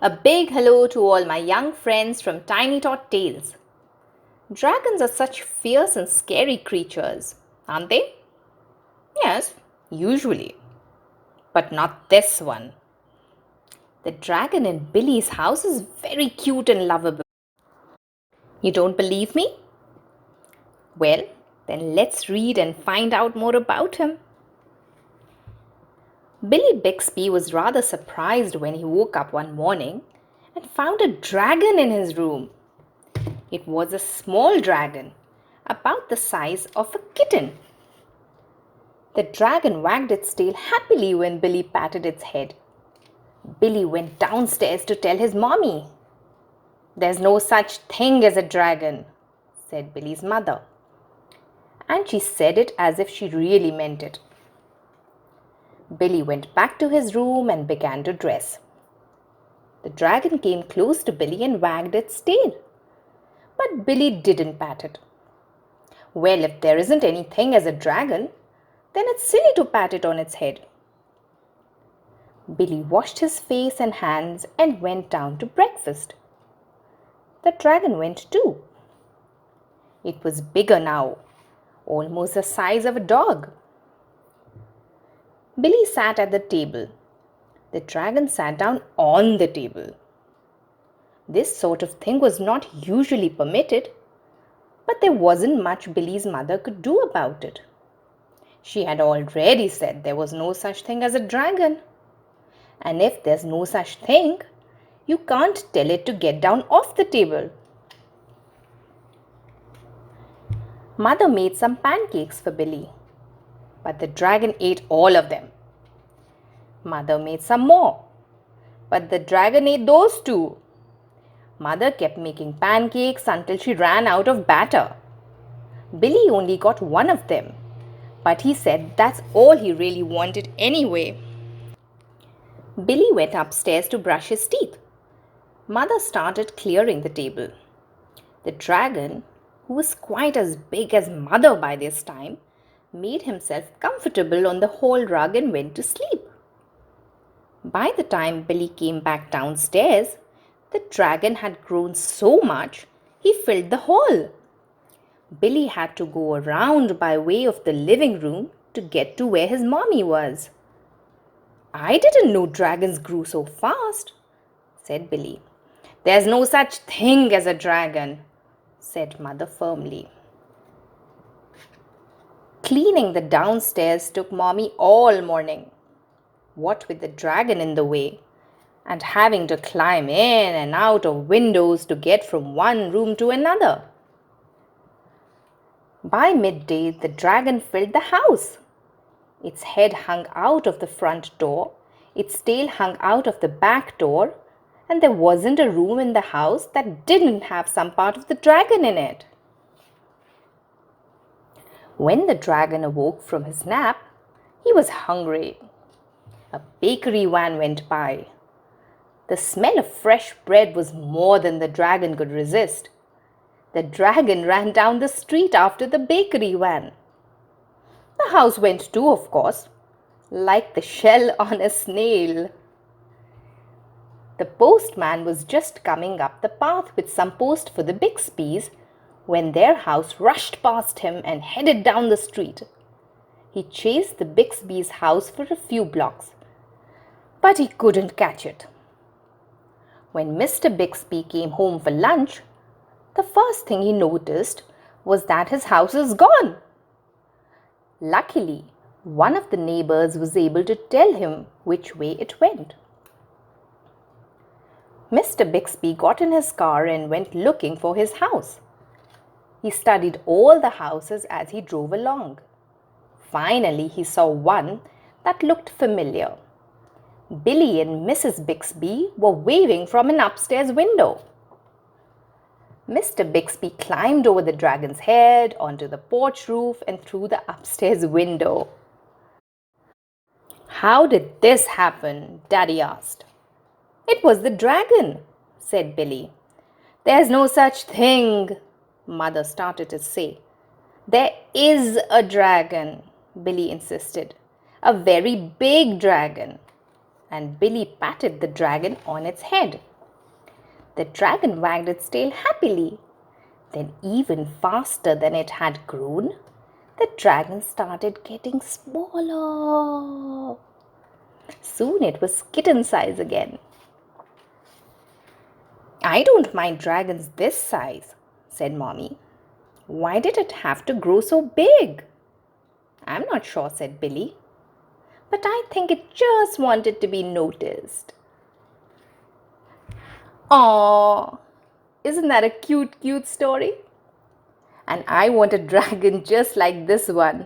A big hello to all my young friends from Tiny Tot Tales. Dragons are such fierce and scary creatures, aren't they? Yes, usually. But not this one. The dragon in Billy's house is very cute and lovable. You don't believe me? Well, then let's read and find out more about him. Billy Bixby was rather surprised when he woke up one morning and found a dragon in his room. It was a small dragon, about the size of a kitten. The dragon wagged its tail happily when Billy patted its head. Billy went downstairs to tell his mommy. "There's no such thing as a dragon," said Billy's mother. And she said it as if she really meant it. Billy went back to his room and began to dress. The dragon came close to Billy and wagged its tail. But Billy didn't pat it. Well, if there isn't anything as a dragon, then it's silly to pat it on its head. Billy washed his face and hands and went down to breakfast. The dragon went too. It was bigger now, almost the size of a dog. Billy sat at the table. The dragon sat down on the table. This sort of thing was not usually permitted, but there wasn't much Billy's mother could do about it. She had already said there was no such thing as a dragon. And if there's no such thing, you can't tell it to get down off the table. Mother made some pancakes for Billy, but the dragon ate all of them. Mother made some more, but the dragon ate those too. Mother kept making pancakes until she ran out of batter. Billy only got one of them, but he said that's all he really wanted anyway. Billy went upstairs to brush his teeth. Mother started clearing the table. The dragon, who was quite as big as Mother by this time, made himself comfortable on the hall rug and went to sleep. By the time Billy came back downstairs, the dragon had grown so much he filled the hall. Billy had to go around by way of the living room to get to where his mommy was. "I didn't know dragons grew so fast," said Billy. "There's no such thing as a dragon," said Mother firmly. Cleaning the downstairs took Mommy all morning. What with the dragon in the way, and having to climb in and out of windows to get from one room to another. By midday, the dragon filled the house. Its head hung out of the front door, its tail hung out of the back door, and there wasn't a room in the house that didn't have some part of the dragon in it. When the dragon awoke from his nap, he was hungry. A bakery van went by. The smell of fresh bread was more than the dragon could resist. The dragon ran down the street after the bakery van. The house went too, of course, like the shell on a snail. The postman was just coming up the path with some post for the Bixbys when their house rushed past him and headed down the street. He chased the Bixby's house for a few blocks, but he couldn't catch it. When Mr. Bixby came home for lunch, the first thing he noticed was that his house was gone. Luckily, one of the neighbors was able to tell him which way it went. Mr. Bixby got in his car and went looking for his house. He studied all the houses as he drove along. Finally, he saw one that looked familiar. Billy and Mrs. Bixby were waving from an upstairs window. Mr. Bixby climbed over the dragon's head, onto the porch roof, and through the upstairs window. "How did this happen?" Daddy asked. "It was the dragon," said Billy. "There's no such thing," Mother started to say. "There is a dragon," Billy insisted. "A very big dragon." And Billy patted the dragon on its head. The dragon wagged its tail happily. Then, even faster than it had grown, the dragon started getting smaller. Soon it was kitten size again. I don't mind dragons this size, said Mommy. Why did it have to grow so big? I'm not sure, said Billy. But I think it just wanted to be noticed. Aww, isn't that a cute, cute story? And I want a dragon just like this one.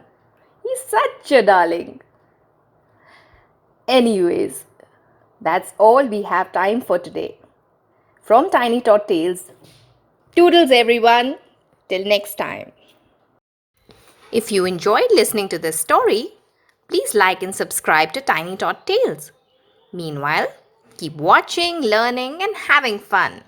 He's such a darling. Anyways, that's all we have time for today. From Tiny Tot Tales, toodles everyone. Till next time. If you enjoyed listening to this story, please like and subscribe to Tiny Tot Tales. Meanwhile, keep watching, learning, and having fun.